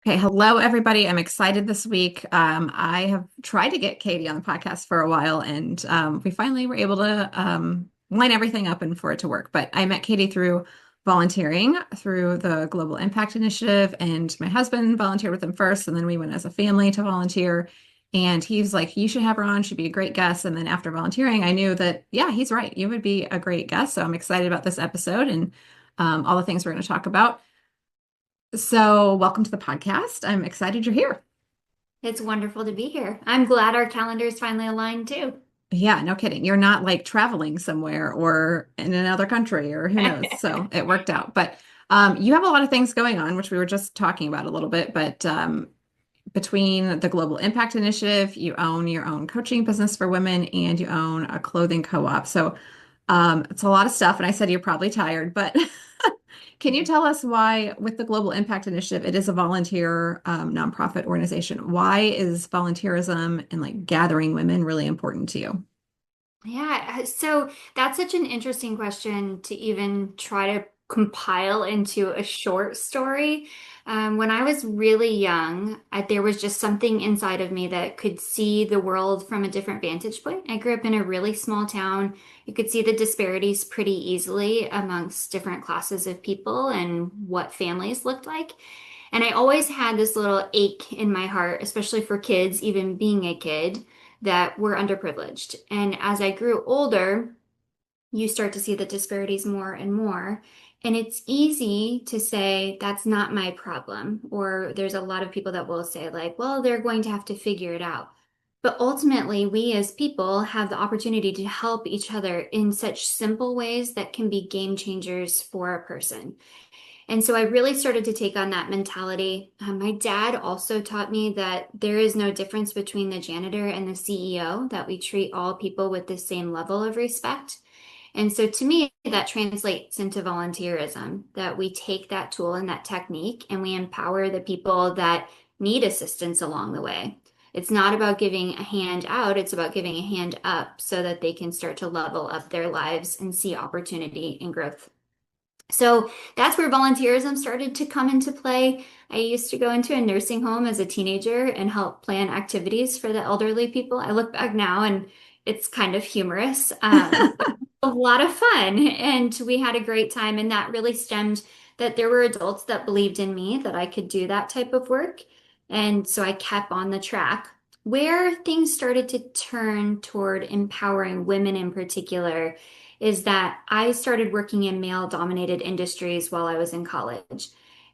Okay, hello everybody. I'm excited this week. I have tried to get Katie on the podcast for a while, and we finally were able to line everything up and for it to work. But I met Katie through volunteering through the Global Impact Initiative, and my husband volunteered with them first, and then we went as a family to volunteer. And he's like, "You should have her on. She'd be a great guest." And then after volunteering, I knew that, yeah, he's right. You would be a great guest. So I'm excited about this episode and all the things we're going to talk about. So, welcome to the podcast. I'm excited you're here. It's wonderful to be here. I'm glad our calendars finally aligned too. Yeah, no kidding. You're not like traveling somewhere or in another country or who knows. So, it worked out. But you have a lot of things going on, which we were just talking about a little bit. But between the Global Impact Initiative, you own your own coaching business for women and you own a clothing co-op. So, it's a lot of stuff. And I said you're probably tired, but can you tell us why, with the Global Impact Initiative, it is a volunteer nonprofit organization. Why is volunteerism and like gathering women really important to you? Yeah, so that's such an interesting question to even try to compile into a short story. When I was really young, there was just something inside of me that could see the world from a different vantage point. I grew up in a really small town. You could see the disparities pretty easily amongst different classes of people and what families looked like. And I always had this little ache in my heart, especially for kids, even being a kid, that were underprivileged. And as I grew older, you start to see the disparities more and more. And it's easy to say, that's not my problem. Or there's a lot of people that will say, like, well, they're going to have to figure it out. But ultimately, we as people have the opportunity to help each other in such simple ways that can be game changers for a person. And so I really started to take on that mentality. My dad also taught me that there is no difference between the janitor and the CEO, that we treat all people with the same level of respect. And so to me, that translates into volunteerism, that we take that tool and that technique and we empower the people that need assistance along the way. It's not about giving a hand out, it's about giving a hand up so that they can start to level up their lives and see opportunity and growth. So that's where volunteerism started to come into play. I used to go into a nursing home as a teenager and help plan activities for the elderly people. I look back now and it's kind of humorous, but a lot of fun. And we had a great time. And that really stemmed that there were adults that believed in me that I could do that type of work. And so I kept on the track. Where things started to turn toward empowering women in particular is that I started working in male-dominated industries while I was in college.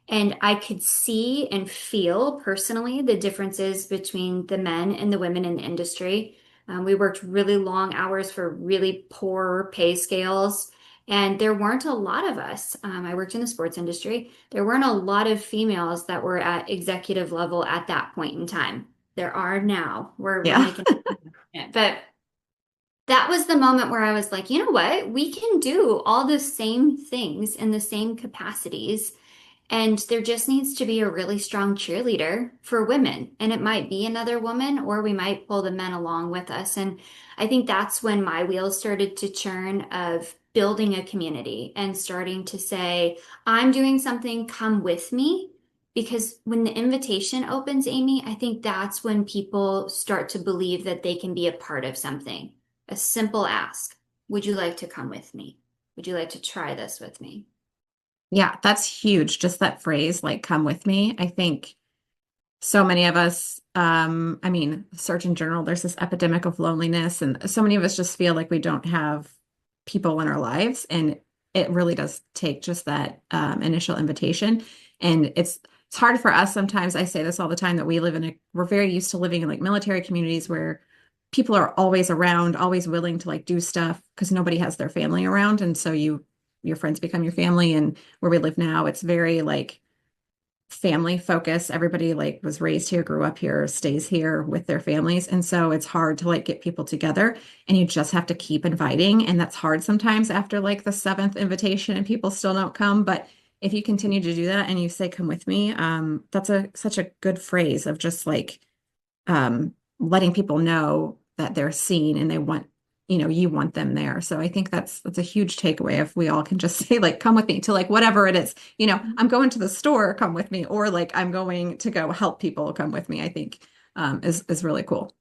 And I could see and feel personally the differences between the men and the women in the industry. We worked really long hours for really poor pay scales, and there weren't a lot of us. I worked in the sports industry. There weren't a lot of females that were at executive level at that point in time. There are now. We're Yeah. making it. But that was the moment where I was like, you know what? We can do all the same things in the same capacities. And there just needs to be a really strong cheerleader for women. And it might be another woman, or we might pull the men along with us. And I think that's when my wheels started to churn of building a community and starting to say, I'm doing something, come with me. Because when the invitation opens, Amy, I think that's when people start to believe that they can be a part of something. A simple ask. Would you like to come with me? Would you like to try this with me? Yeah, that's huge. Just that phrase, like, come with me. I think so many of us, I mean, Surgeon General, there's this epidemic of loneliness, and so many of us just feel like we don't have people in our lives. And it really does take just that initial invitation. And it's hard for us sometimes. I say this all the time that we're very used to living in like military communities where people are always around, always willing to like do stuff because nobody has their family around. And so your friends become your family. And where we live now, it's very like family focus. Everybody like was raised here, grew up here, stays here with their families. And so it's hard to like get people together and you just have to keep inviting. And that's hard sometimes after like the seventh invitation and people still don't come. But if you continue to do that and you say, come with me, that's such a good phrase of just like letting people know that they're seen and they want you want them there. So I think that's a huge takeaway if we all can just say like, come with me to like whatever it is, I'm going to the store, come with me, or like I'm going to go help people, come with me, I think is really cool.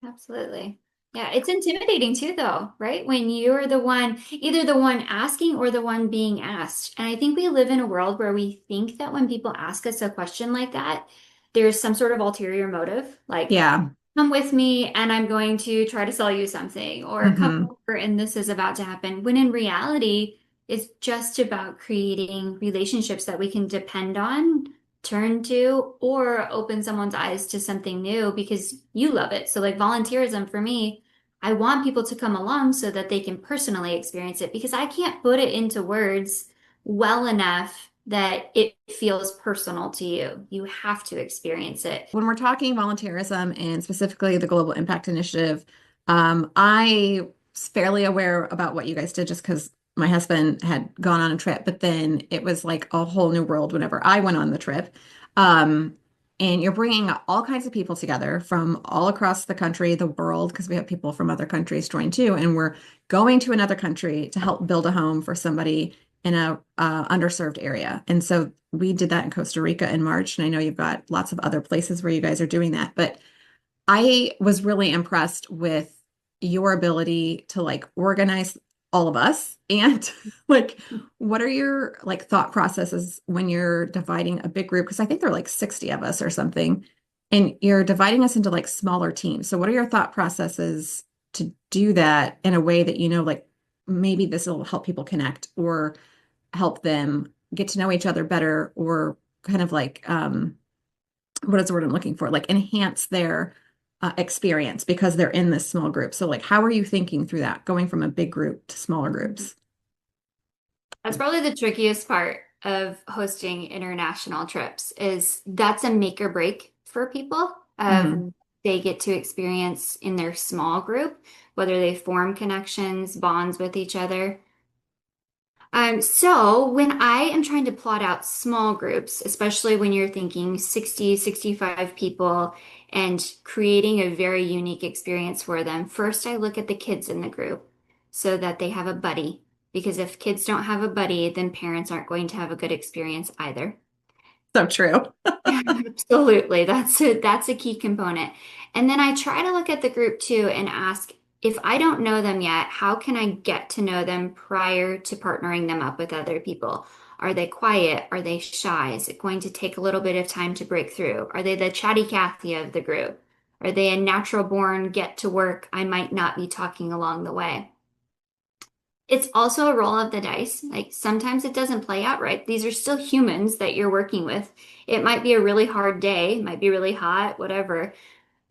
Absolutely. Yeah, it's intimidating too, though, right? When you're the one, either the one asking or the one being asked. And I think we live in a world where we think that when people ask us a question like that, there's some sort of ulterior motive, like, Yeah. come with me and I'm going to try to sell you something, or come Hmm. over and this is about to happen. When in reality, it's just about creating relationships that we can depend on, turn to, or open someone's eyes to something new because you love it. So, like volunteerism for me, I want people to come along so that they can personally experience it because I can't put it into words well enough that it feels personal to you. You have to experience it. When we're talking volunteerism and specifically the Global Impact Initiative, I was fairly aware about what you guys did just because my husband had gone on a trip, but then it was like a whole new world whenever I went on the trip. Um, and you're bringing all kinds of people together from all across the country, the world, because we have people from other countries join too. And we're going to another country to help build a home for somebody in a underserved area. And so we did that in Costa Rica in March, and I know you've got lots of other places where you guys are doing that. But I was really impressed with your ability to like organize all of us and like what are your like thought processes when you're dividing a big group? Because I think there are like 60 of us or something, and you're dividing us into like smaller teams. So what are your thought processes to do that in a way that like maybe this will help people connect or help them get to know each other better or kind of like what is the word I'm looking for? Like enhance their experience because they're in this small group. So like how are you thinking through that, going from a big group to smaller groups? That's probably the trickiest part of hosting international trips is that's a make or break for people Hmm. of they get to experience in their small group, whether they form connections, bonds with each other. So when I am trying to plot out small groups, especially when you're thinking 60, 65 people and creating a very unique experience for them, first I look at the kids in the group so that they have a buddy. Because if kids don't have a buddy, then parents aren't going to have a good experience either. So true. Absolutely. That's a key component. And then I try to look at the group too and ask if I don't know them yet, how can I get to know them prior to partnering them up with other people? Are they quiet? Are they shy? Is it going to take a little bit of time to break through? Are they the chatty Cathy of the group? Are they a natural born get to work? I might not be talking along the way. It's also a roll of the dice. Like sometimes it doesn't play out right. These are still humans that you're working with. It might be a really hard day, it might be really hot, whatever.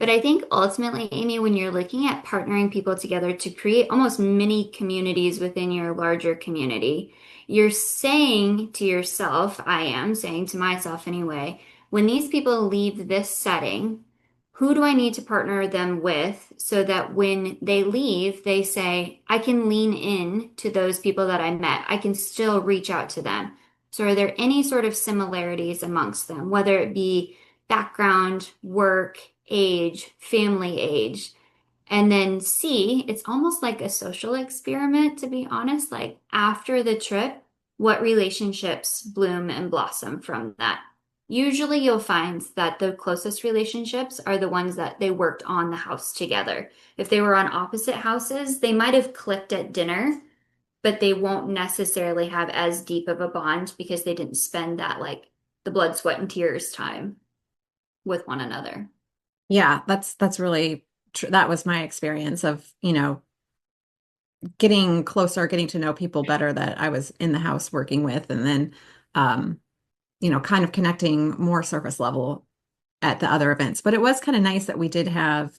But I think ultimately, Amy, when you're looking at partnering people together to create almost mini communities within your larger community, you're saying to yourself, I am saying to myself anyway, when these people leave this setting, who do I need to partner them with so that when they leave, they say, I can lean in to those people that I met. I can still reach out to them. So, are there any sort of similarities amongst them, whether it be background, work, age, family age? And then C, it's almost like a social experiment, to be honest. Like after the trip, what relationships bloom and blossom from that? Usually you'll find that the closest relationships are the ones that they worked on the house together. If they were on opposite houses, they might have clicked at dinner, but they won't necessarily have as deep of a bond because they didn't spend that like the blood, sweat, and tears time with one another. Yeah, that's really true. That was my experience of, getting closer, getting to know people better that I was in the house working with, and then um, kind of connecting more surface level at the other events. But it was kind of nice that we did have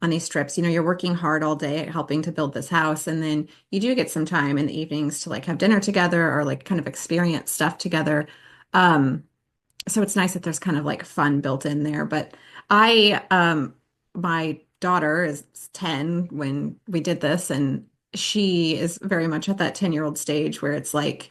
on these trips, you're working hard all day helping to build this house, and then you do get some time in the evenings to like have dinner together or like kind of experience stuff together. Um, so it's nice that there's kind of like fun built in there. But my daughter is 10 when we did this, and she is very much at that 10-year-old stage where it's like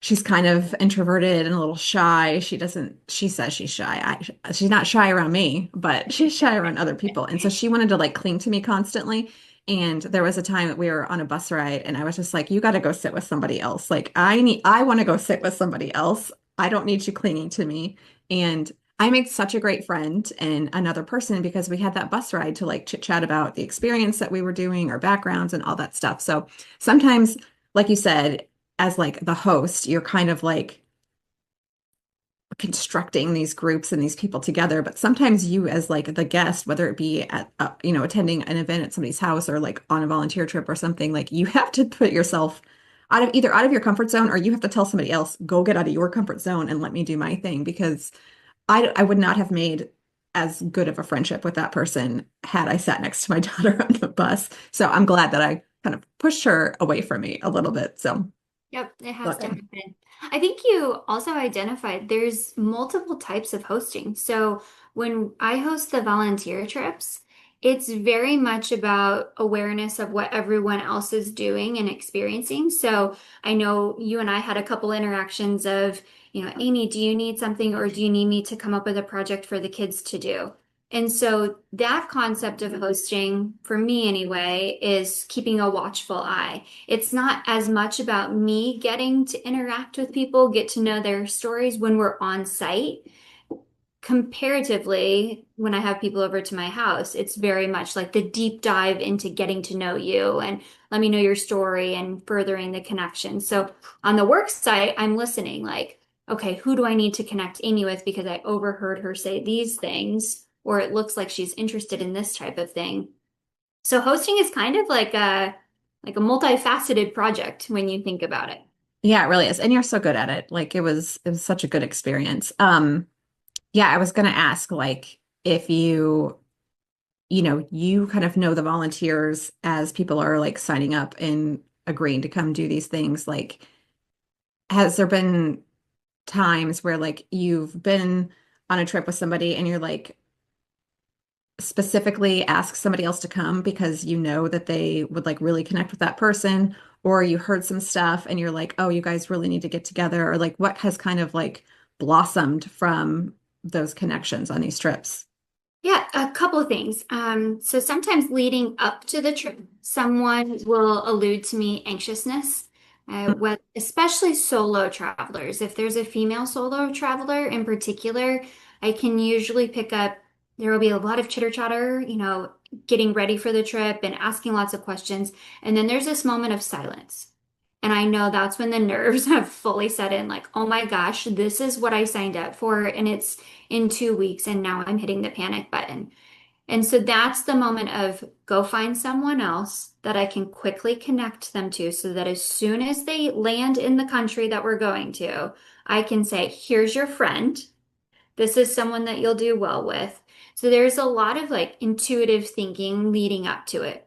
she's kind of introverted and a little shy. She says she's shy. She's not shy around me, but she's shy around other people. And so she wanted to like cling to me constantly. And there was a time that we were on a bus ride and I was just like, you got to go sit with somebody else. Like I want to go sit with somebody else. I don't need you clinging to me. And I made such a great friend and another person because we had that bus ride to like chit chat about the experience that we were doing, our backgrounds and all that stuff. So sometimes, like you said, as like the host, you're kind of like constructing these groups and these people together, but sometimes you as like the guest, whether it be at attending an event at somebody's house or like on a volunteer trip or something, like you have to put yourself out of your comfort zone, or you have to tell somebody else, go get out of your comfort zone and let me do my thing, because I would not have made as good of a friendship with that person had I sat next to my daughter on the bus. So I'm glad that I kind of pushed her away from me a little bit. So Yep, it has to good. happen. I think you also identified there's multiple types of hosting. So when I host the volunteer trips, it's very much about awareness of what everyone else is doing and experiencing. So I know you and I had a couple interactions of, Amy, do you need something or do you need me to come up with a project for the kids to do? And so that concept of hosting, for me anyway, is keeping a watchful eye. It's not as much about me getting to interact with people, get to know their stories when we're on site. Comparatively, when I have people over to my house, it's very much like the deep dive into getting to know you and let me know your story and furthering the connection. So on the work site, I'm listening like, okay, who do I need to connect Amy with because I overheard her say these things, or it looks like she's interested in this type of thing. So hosting is kind of like a multifaceted project when you think about it. Yeah, it really is. And you're so good at it. Like it was such a good experience. Yeah, I was gonna ask like if you kind of know the volunteers as people are like signing up and agreeing to come do these things, like has there been times where like you've been on a trip with somebody and you're like specifically ask somebody else to come because you know that they would like really connect with that person, or you heard some stuff and you're like, oh, you guys really need to get together, or like what has kind of like blossomed from those connections on these trips? Yeah, a couple of things. So sometimes leading up to the trip, someone will allude to me anxiousness, especially solo travelers. If there's a female solo traveler in particular, I can usually pick up, there will be a lot of chitter chatter, getting ready for the trip and asking lots of questions. And then there's this moment of silence. And I know that's when the nerves have fully set in, like, oh my gosh, this is what I signed up for. And it's in 2 weeks, and now I'm hitting the panic button. And so that's the moment of go find someone else that I can quickly connect them to so that as soon as they land in the country that we're going to, I can say, here's your friend. This is someone that you'll do well with. So there's a lot of like intuitive thinking leading up to it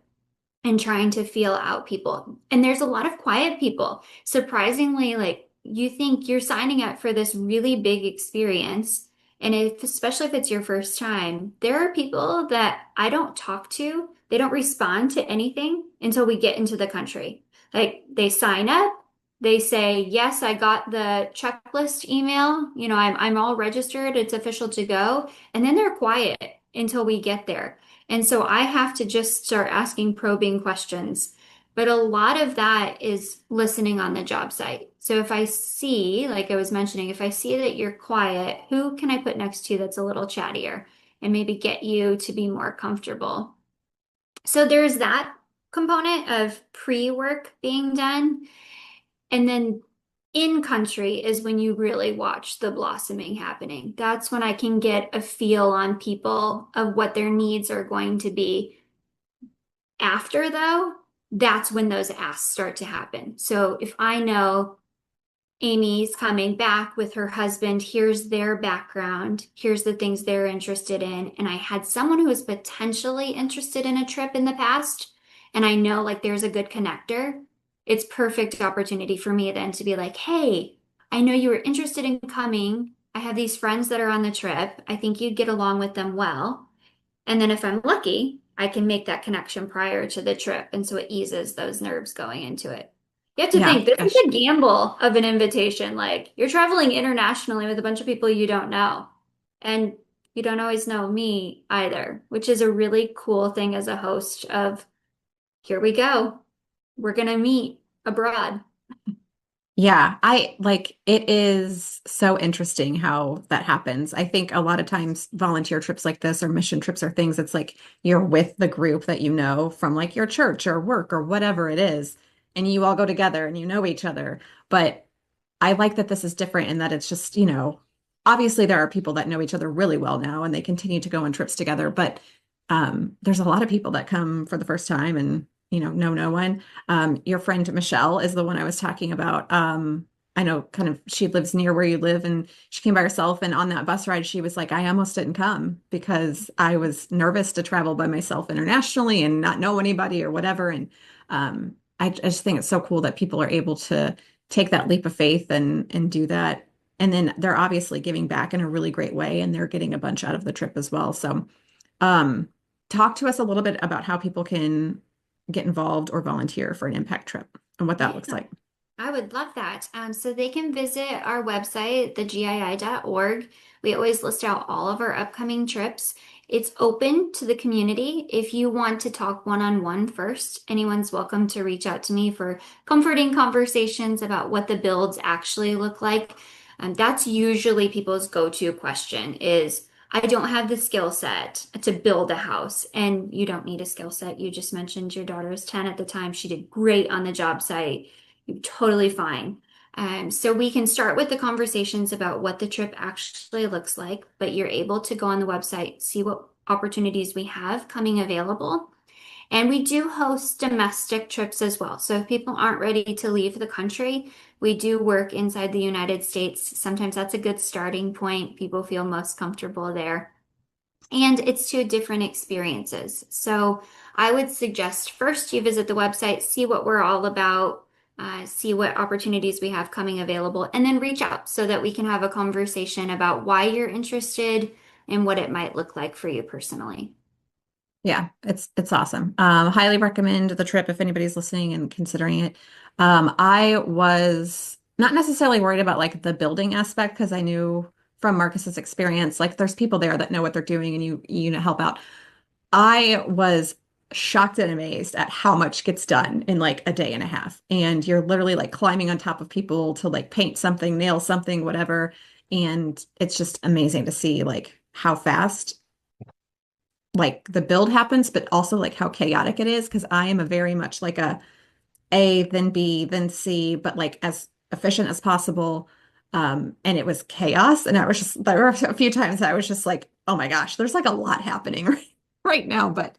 and trying to feel out people. And there's a lot of quiet people. Surprisingly, like you think you're signing up for this really big experience. And especially if it's your first time, there are people that I don't talk to. They don't respond to anything until we get into the country. Like they sign up, they say, yes, I got the checklist email. I'm all registered. It's official to go. And then they're quiet until we get there. And so I have to just start asking probing questions. But a lot of that is listening on the job site. So if I see, like I was mentioning, if I see that you're quiet, who can I put next to you that's a little chattier and maybe get you to be more comfortable? So there's that component of pre-work being done. And then in country is when you really watch the blossoming happening. That's when I can get a feel on people of what their needs are going to be. After, though, that's when those asks start to happen. So if I know Amy's coming back with her husband, here's their background, here's the things they're interested in, and I had someone who was potentially interested in a trip in the past, and I know like there's a good connector, it's perfect opportunity for me then to be like, hey, I know you were interested in coming. I have these friends that are on the trip. I think you'd get along with them well. And then if I'm lucky, I can make that connection prior to the trip. And so it eases those nerves going into it. You have to Yeah, think this is gosh. a gamble of an invitation. Like you're traveling internationally with a bunch of people you don't know. And you don't always know me either, which is a really cool thing as a host of here we go. We're gonna meet abroad. Yeah, I like it is so interesting how that happens. I think a lot of times volunteer trips like this or mission trips or things, it's like you're with the group that you know from like your church or work or whatever it is, and you all go together and you know each other. But I like that this is different in that it's just, obviously there are people that know each other really well now and they continue to go on trips together, but there's a lot of people that come for the first time and, know no one. Your friend Michelle is the one I was talking about. I know kind of she lives near where you live and she came by herself. And on that bus ride, she was like, I almost didn't come because I was nervous to travel by myself internationally and not know anybody or whatever. And I just think it's so cool that people are able to take that leap of faith and do that. And then they're obviously giving back in a really great way and they're getting a bunch out of the trip as well. So, um, talk to us a little bit about how people can get involved or volunteer for an impact trip and what that Yeah. looks like. I would love that. So they can visit our website, thegii.org. We always list out all of our upcoming trips. It's open to the community. If you want to talk one-on-one first, anyone's welcome to reach out to me for comforting conversations about what the builds actually look like. That's usually people's go-to question is, I don't have the skill set to build a house. And you don't need a skill set. You just mentioned your daughter was 10 at the time. She did great on the job site. You're totally fine. So we can start with the conversations about what the trip actually looks like, but you're able to go on the website, see what opportunities we have coming available. And we do host domestic trips as well. So if people aren't ready to leave the country, we do work inside the United States. Sometimes that's a good starting point. People feel most comfortable there. And it's two different experiences. So I would suggest first you visit the website, see what we're all about, see what opportunities we have coming available, and then reach out so that we can have a conversation about why you're interested and what it might look like for you personally. Yeah, it's awesome. Highly recommend the trip if anybody's listening and considering it. I was not necessarily worried about like the building aspect because I knew from Marcus's experience, like there's people there that know what they're doing and you know help out. I was shocked and amazed at how much gets done in like a day and a half. And you're literally like climbing on top of people to like paint something, nail something, whatever. And it's just amazing to see like how fast like the build happens, but also like how chaotic it is. Cause I am a very much like a, then B, then C, but like as efficient as possible. And it was chaos. And I was just, there were a few times I was just like, oh my gosh, there's like a lot happening right now. But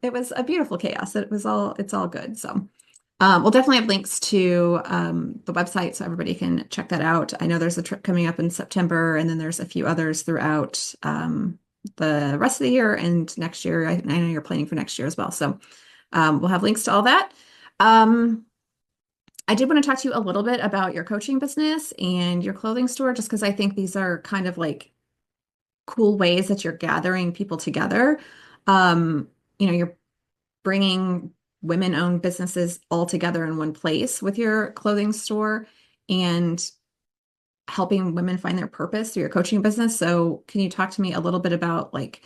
it was a beautiful chaos. It's all good. So we'll definitely have links to the website so everybody can check that out. I know there's a trip coming up in September, and then there's a few others throughout the rest of the year and next year. I know you're planning for next year as well. So we'll have links to all that. Um, I did want to talk to you a little bit about your coaching business and your clothing store, just because I think these are kind of like cool ways that you're gathering people together. Um, you're bringing women-owned businesses all together in one place with your clothing store and helping women find their purpose through your coaching business. So, can you talk to me a little bit about like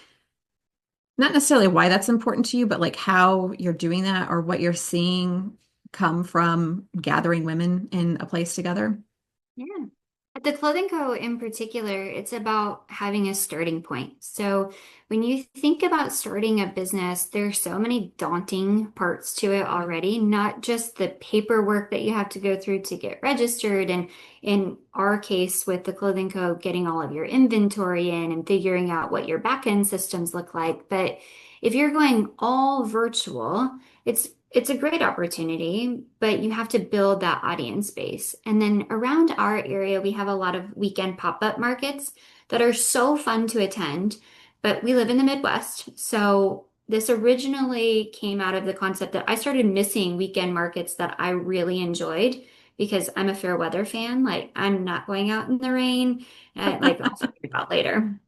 not necessarily why that's important to you, but like how you're doing that or what you're seeing come from gathering women in a place together? Yeah. At the Clothing Co. in particular, it's about having a starting point. So when you think about starting a business, there's so many daunting parts to it already, not just the paperwork that you have to go through to get registered. And in our case with the Clothing Co., getting all of your inventory in and figuring out what your back end systems look like. But if you're going all virtual, it's a great opportunity, but you have to build that audience base. And then around our area, we have a lot of weekend pop-up markets that are so fun to attend, but we live in the Midwest. So this originally came out of the concept that I started missing weekend markets that I really enjoyed because I'm a fair weather fan. Like I'm not going out in the rain, like I'll figure it out later.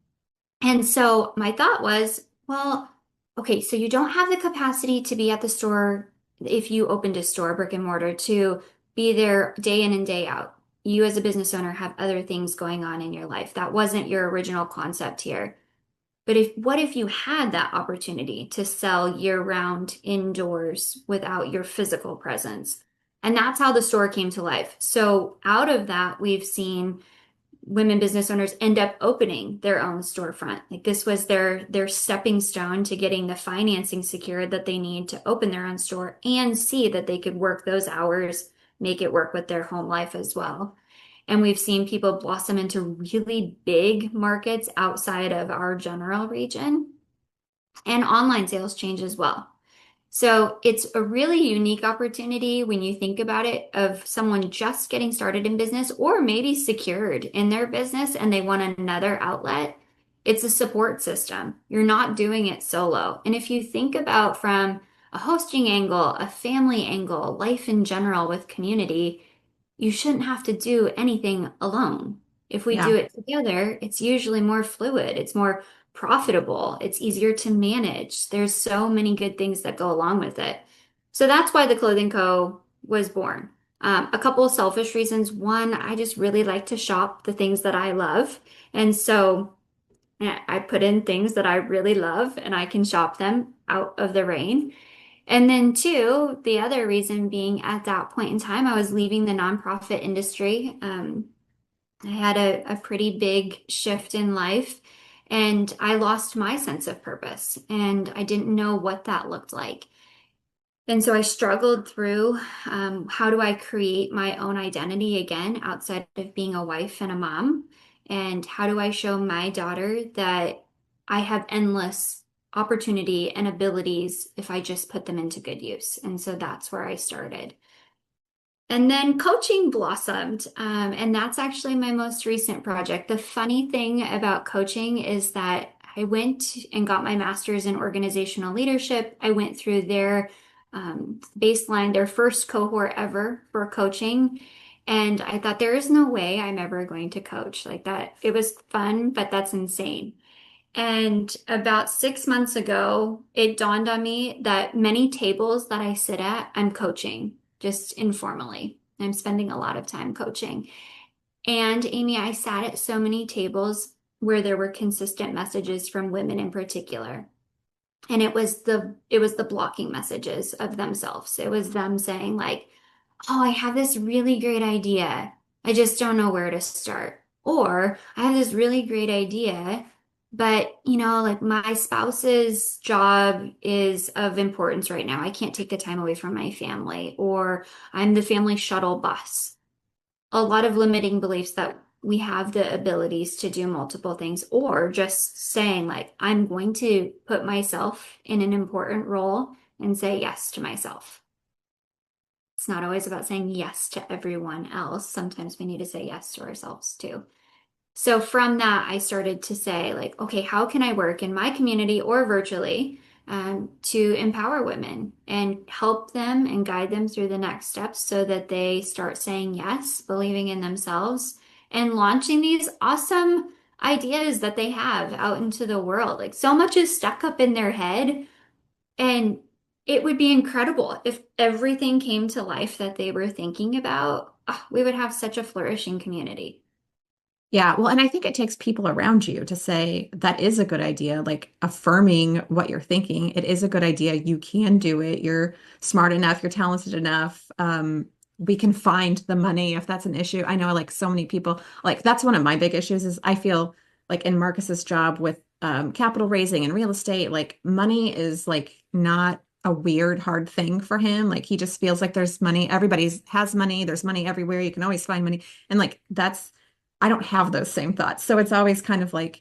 And so my thought was, well, okay, so you don't have the capacity to be at the store if you opened a store, brick and mortar, to be there day in and day out. You as a business owner have other things going on in your life. That wasn't your original concept here. But what if you had that opportunity to sell year-round indoors without your physical presence? And that's how the store came to life. So out of that, we've seen women business owners end up opening their own storefront. Like this was their stepping stone to getting the financing secured that they need to open their own store and see that they could work those hours, make it work with their home life as well. And we've seen people blossom into really big markets outside of our general region and online sales change as well. So it's a really unique opportunity when you think about it of someone just getting started in business or maybe secured in their business and they want another outlet. It's a support system. You're not doing it solo. And if you think about from a hosting angle, a family angle, life in general with community, you shouldn't have to do anything alone. If we do Yeah. it together, it's usually more fluid, it's more profitable, it's easier to manage. There's so many good things that go along with it. So that's why the Clothing Co. was born. A couple of selfish reasons. One, I just really like to shop the things that I love. And so I put in things that I really love and I can shop them out of the rain. And then two, the other reason being at that point in time, I was leaving the nonprofit industry. I had a pretty big shift in life and I lost my sense of purpose and I didn't know what that looked like. And so I struggled through how do I create my own identity again outside of being a wife and a mom? And how do I show my daughter that I have endless opportunity and abilities if I just put them into good use? And so that's where I started. And then coaching blossomed, and that's actually my most recent project. The funny thing about coaching is that I went and got my master's in organizational leadership. I went through their baseline, their first cohort ever for coaching. And I thought, there is no way I'm ever going to coach like that. It was fun, but that's insane. And about 6 months ago, it dawned on me that many tables that I sit at, I'm coaching just informally. I'm spending a lot of time coaching. And Amy, I sat at so many tables where there were consistent messages from women in particular. And it was the blocking messages of themselves. It was them saying like, "Oh, I have this really great idea. I just don't know where to start." Or, "I have this really great idea, but like my spouse's job is of importance right now. I can't take the time away from my family." Or, "I'm the family shuttle bus." A lot of limiting beliefs that we have the abilities to do multiple things, or just saying like, "I'm going to put myself in an important role and say yes to myself." It's not always about saying yes to everyone else. Sometimes we need to say yes to ourselves too. So from that, I started to say, like, okay, how can I work in my community or virtually to empower women and help them and guide them through the next steps so that they start saying yes, believing in themselves, and launching these awesome ideas that they have out into the world. Like, so much is stuck up in their head, and it would be incredible if everything came to life that they were thinking about. Ah, we would have such a flourishing community. Yeah, well, and I think it takes people around you to say that is a good idea, like affirming what you're thinking. It is a good idea. You can do it. You're smart enough. You're talented enough. We can find the money if that's an issue. I know, like so many people, like that's one of my big issues is I feel like in Marcus's job with capital raising and real estate, like money is like not a weird, hard thing for him. Like he just feels like there's money. Everybody's has money. There's money everywhere. You can always find money. And like that's I don't have those same thoughts. So it's always kind of like,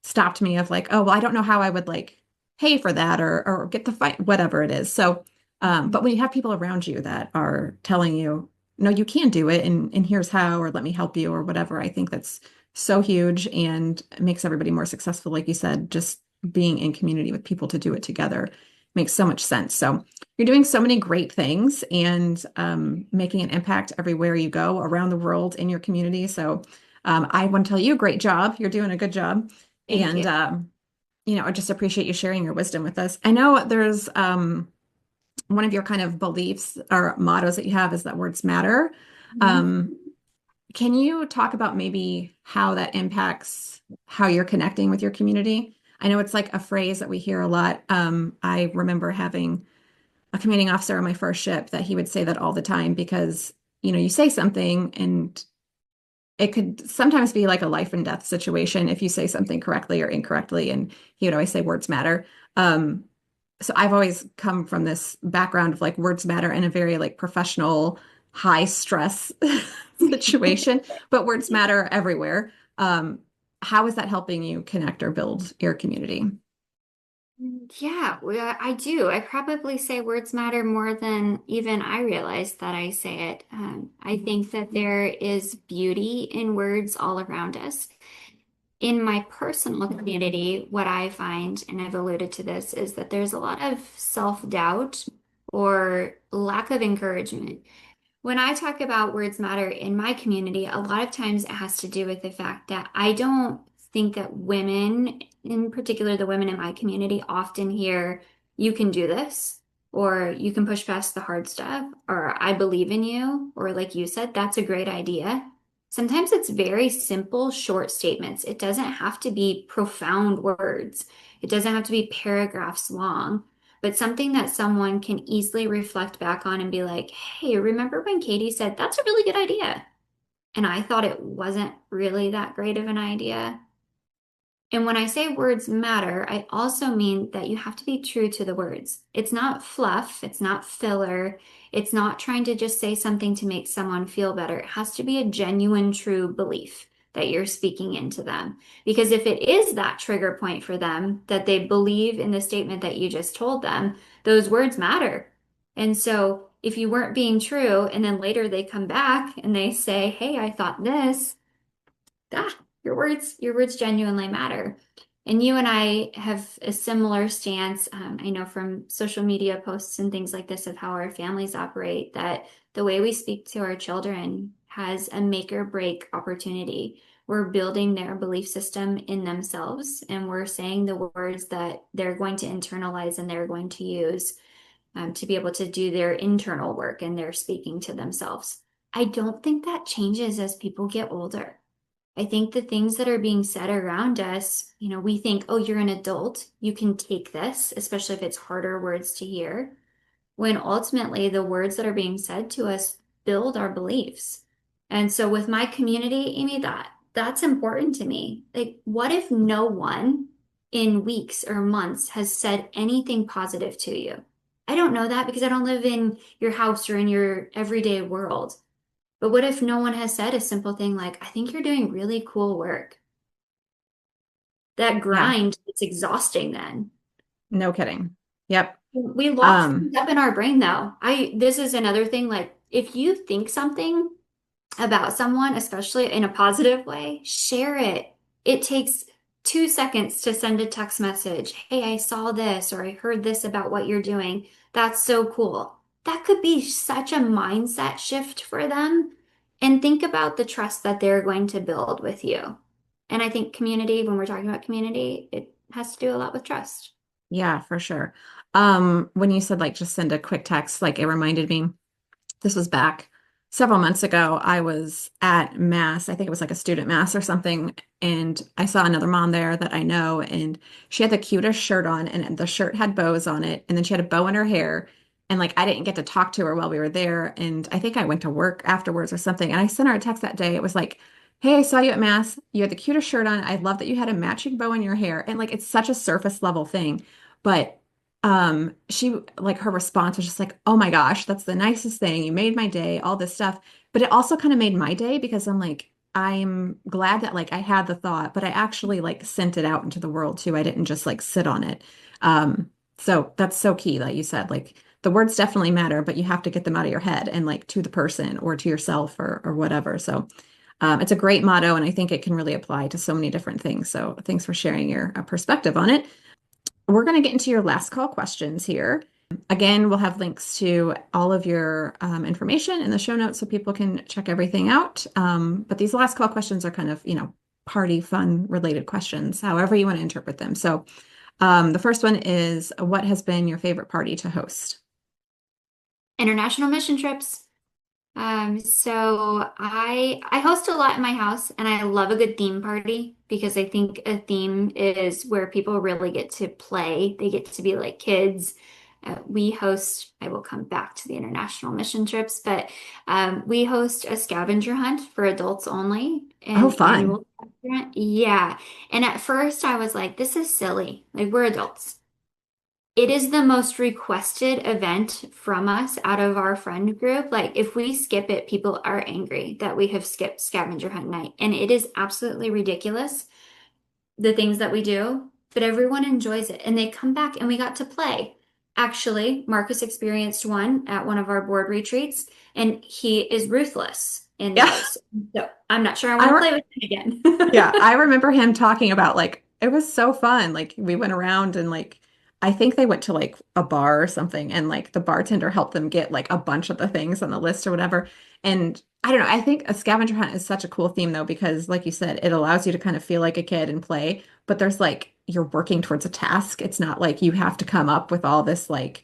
stopped me of like, oh, well, I don't know how I would like pay for that or get the fight, whatever it is. So, but when you have people around you that are telling you, no, you can do it and here's how, or let me help you or whatever, I think that's so huge and makes everybody more successful. Like you said, just being in community with people to do it together makes so much sense. So you're doing so many great things and making an impact everywhere you go around the world in your community. So I want to tell you, great job. You're doing a good job. Thank And, you. I just appreciate you sharing your wisdom with us. I know there's one of your kind of beliefs or mottos that you have is that words matter. Mhm. Um, can you talk about maybe how that impacts how you're connecting with your community? I know it's like a phrase that we hear a lot. I remember having a commanding officer on my first ship that he would say that all the time because, you say something and it could sometimes be like a life and death situation if you say something correctly or incorrectly. And he would always say words matter. Um, so I've always come from this background of like words matter in a very like professional, high stress situation, but words matter everywhere. How is that helping you connect or build your community? Yeah, well, I do. I probably say words matter more than even I realize that I say it. I think that there is beauty in words all around us. In my personal community, what I find, and I've alluded to this, is that there's a lot of self-doubt or lack of encouragement. When I talk about words matter in my community, a lot of times it has to do with the fact that I don't think that women, in particular the women in my community, often hear, you can do this, or you can push past the hard stuff, or I believe in you, or like you said, that's a great idea. Sometimes it's very simple, short statements. It doesn't have to be profound words. It doesn't have to be paragraphs long, but something that someone can easily reflect back on and be like, hey, remember when Katie said that's a really good idea? And I thought it wasn't really that great of an idea. And when I say words matter, I also mean that you have to be true to the words. It's not fluff, it's not filler, it's not trying to just say something to make someone feel better. It has to be a genuine, true belief that you're speaking into them. Because if it is that trigger point for them, that they believe in the statement that you just told them, those words matter. And so if you weren't being true, and then later they come back and they say, hey, I thought this, ah, your words genuinely matter. And you and I have a similar stance. I know from social media posts and things like this of how our families operate, that the way we speak to our children has a make or break opportunity. We're building their belief system in themselves, and we're saying the words that they're going to internalize and they're going to use to be able to do their internal work, and they're speaking to themselves. I don't think that changes as people get older. I think the things that are being said around us, we think, oh, you're an adult. You can take this, especially if it's harder words to hear. When ultimately the words that are being said to us build our beliefs. And so with my community, Amy, that's important to me. Like, what if no one in weeks or months has said anything positive to you? I don't know that because I don't live in your house or in your everyday world. But what if no one has said a simple thing like, I think you're doing really cool work? That Yeah, grind, it's exhausting then. no kidding. Yep. We lock Um, things up in our brain though. This is another thing, like if you think something about someone, especially in a positive way, share it. It takes 2 seconds to send a text message. Hey, I saw this, or I heard this about what you're doing. That's so cool. That could be such a mindset shift for them. And think about the trust that they're going to build with you. And I think community, when we're talking about community, it has to do a lot with trust. yeah, for sure. When you said like just send a quick text, like it reminded me. This was back several months ago. I was at mass. I think it was like a student mass or something. And I saw another mom there that I know. And she had the cutest shirt on, and the shirt had bows on it. And then she had a bow in her hair. And like, I didn't get to talk to her while we were there. And I think I went to work afterwards or something. And I sent her a text that day. It was like, hey, I saw you at mass. You had the cutest shirt on. I love that you had a matching bow in your hair. And like, it's such a surface level thing. But she like her response was just like, oh my gosh, that's the nicest thing, you made my day, all this stuff. But it also kind of made my day because I'm like, I'm glad that like I had the thought, but I actually like sent it out into the world too. I didn't just like sit on it. So that's so key that you said, like, the words definitely matter, but you have to get them out of your head and like to the person or to yourself or whatever. So it's a great motto, and I think it can really apply to so many different things. So thanks for sharing your perspective on it. We're going to get into your last call questions here. Again, we'll have links to all of your information in the show notes so people can check everything out. But these last call questions are kind of, party fun related questions, however you want to interpret them. So the first one is, what has been your favorite party to host? International mission trips. So I host a lot in my house and I love a good theme party because I think a theme is where people really get to play. They get to be like kids. We host, I will come back to the international mission trips, but we host a scavenger hunt for adults only, Oh, an fun. annual scavenger hunt. Yeah. And at first I was like, this is silly. Like we're adults. It is the most requested event from us out of our friend group. Like, if we skip it, people are angry that we have skipped scavenger hunt night. And it is absolutely ridiculous, the things that we do, but everyone enjoys it. And they come back and we got to play. Actually, Marcus experienced one at one of our board retreats, and he is ruthless in Yeah. those. So I'm not sure I I want to re play with him again. Yeah, I remember him talking about like it was so fun. Like we went around and like I think they went to like a bar or something and like the bartender helped them get like a bunch of the things on the list or whatever. And I don't know, I think a scavenger hunt is such a cool theme though because like you said, it allows you to kind of feel like a kid and play, but there's like you're working towards a task. It's not like you have to come up with all this like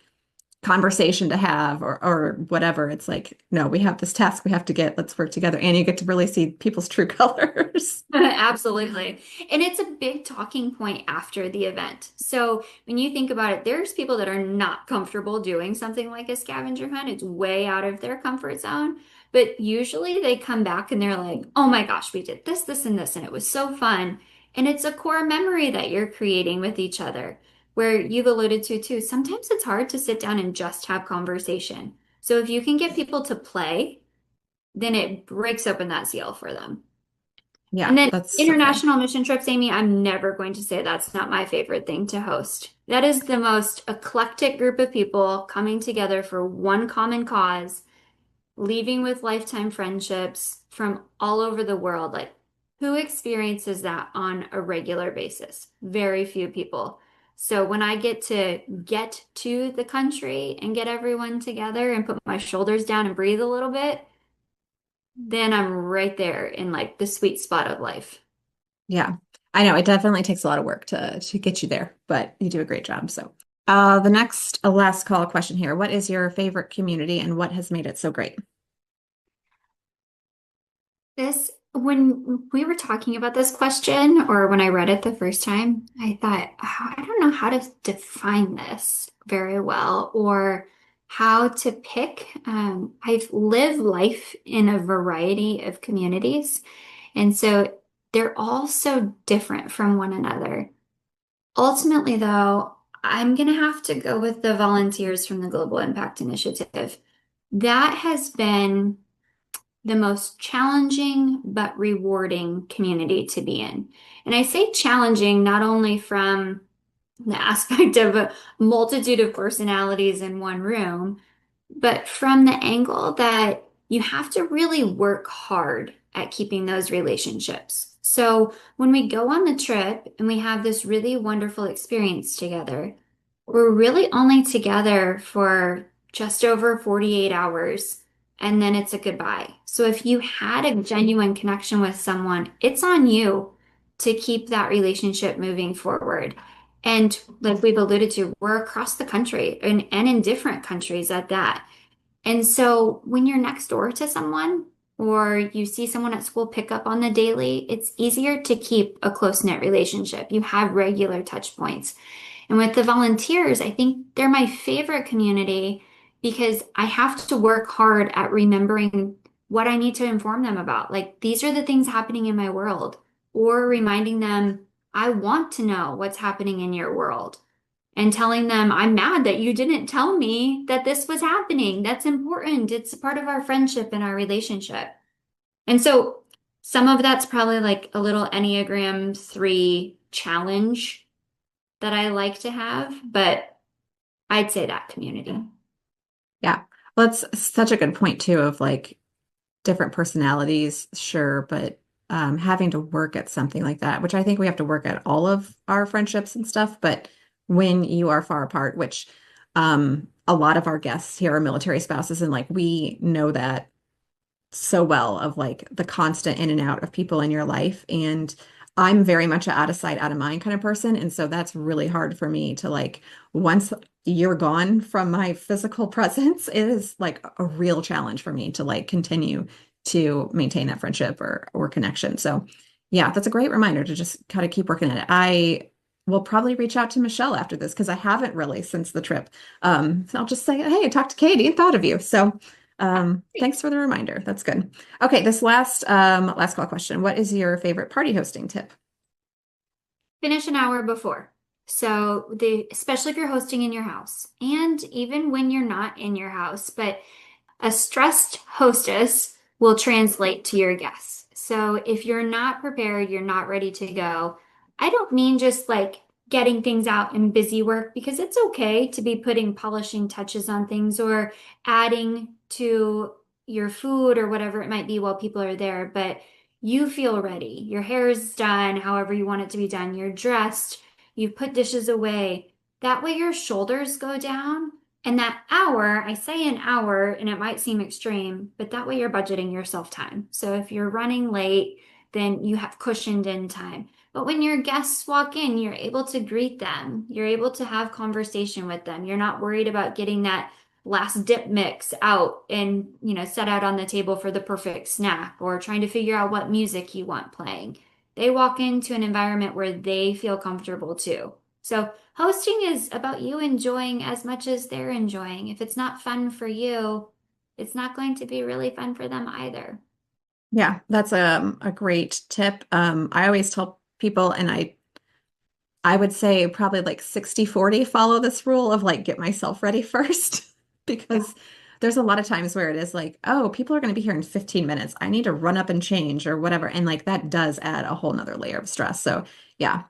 conversation to have or whatever. It's like, no, we have this task we have to get, let's work together. And you get to really see people's true colors. Absolutely. And it's a big talking point after the event. So when you think about it, there's people that are not comfortable doing something like a scavenger hunt. It's way out of their comfort zone. But usually they come back and they're like, oh my gosh, we did this, this, and this, and it was so fun. And it's a core memory that you're creating with each other, where you've alluded to too. Sometimes it's hard to sit down and just have conversation. So if you can get people to play, then it breaks open that seal for them. Yeah, And then that's so good. international mission trips, Amy, I'm never going to say that's not my favorite thing to host. That is the most eclectic group of people coming together for one common cause, leaving with lifetime friendships from all over the world. Like, who experiences that on a regular basis? Very few people. So when I get to the country and get everyone together and put my shoulders down and breathe a little bit, then I'm right there in like the sweet spot of life. Yeah. I know it definitely takes a lot of work to get you there, but you do a great job. So, the next last call question here. What is your favorite community and what has made it so great? When we were talking about this question, or when I read it the first time, I thought, "Oh, I don't know how to define this very well or how to pick. I've lived life in a variety of communities, and so they're all so different from one another. Ultimately, though, I'm going to have to go with the volunteers from the Global Impact Initiative. That has been the most challenging but rewarding community to be in. And I say challenging not only from the aspect of a multitude of personalities in one room, but from the angle that you have to really work hard at keeping those relationships. So when we go on the trip and we have this really wonderful experience together, we're really only together for just over 48 hours and then it's a goodbye. So if you had a genuine connection with someone, it's on you to keep that relationship moving forward. And like we've alluded to, we're across the country and in different countries at that. And so when you're next door to someone or you see someone at school pick up on the daily, it's easier to keep a close-knit relationship. You have regular touch points. And with the volunteers, I think they're my favorite community because I have to work hard at remembering what I need to inform them about. Like, these are the things happening in my world, or reminding them, I want to know what's happening in your world and telling them, I'm mad that you didn't tell me that this was happening. That's important. It's a part of our friendship and our relationship. And so some of that's probably like a little Enneagram 3 challenge that I like to have, but I'd say that community. Yeah. Well, that's such a good point too of like different personalities, sure, but having to work at something like that, which I think we have to work at all of our friendships and stuff, but when you are far apart, which a lot of our guests here are military spouses, and like we know that so well of like the constant in and out of people in your life. And I'm very much a out of sight, out of mind kind of person. And so that's really hard for me to like, once you're gone from my physical presence, it is like a real challenge for me to like continue to maintain that friendship or connection. So yeah, that's a great reminder to just kind of keep working at it. I will probably reach out to Michelle after this because I haven't really since the trip. So I'll just say, hey, I talked to Katie and thought of you. So Great. thanks for the reminder. That's good. Okay, this last call question. What is your favorite party hosting tip? Finish an hour before. So especially if you're hosting in your house and even when you're not in your house, but a stressed hostess will translate to your guests. So if you're not prepared, you're not ready to go. I don't mean just like getting things out in busy work because it's okay to be putting polishing touches on things or adding to your food or whatever it might be while people are there, but you feel ready. Your hair is done, however you want it to be done. You're dressed, you've put dishes away. That way your shoulders go down and that hour, I say an hour, and it might seem extreme, but that way you're budgeting yourself time. So if you're running late, then you have cushioned in time. But when your guests walk in, you're able to greet them. You're able to have conversation with them. You're not worried about getting that last dip mix out and, set out on the table for the perfect snack or trying to figure out what music you want playing. They walk into an environment where they feel comfortable too. So hosting is about you enjoying as much as they're enjoying. If it's not fun for you, it's not going to be really fun for them either. Yeah, that's a great tip. I always tell people, and I would say probably like 60-40 follow this rule of like get myself ready first Yeah. because there's a lot of times where it is like, oh, people are going to be here in 15 minutes. I need to run up and change or whatever. And like that does add a whole nother layer of stress. So yeah,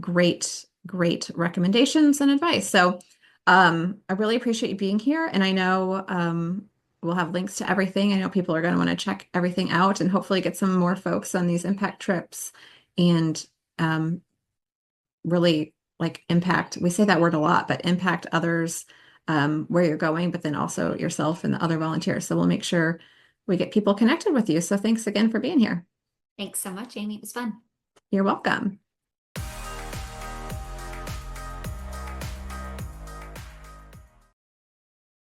great recommendations and advice. So I really appreciate you being here. And I know we'll have links to everything. I know people are going to want to check everything out and hopefully get some more folks on these impact trips and really like impact, we say that word a lot, but impact others where you're going, but then also yourself and the other volunteers. So we'll make sure we get people connected with you. So thanks again for being here. Thanks so much, Amy. It was fun. You're welcome.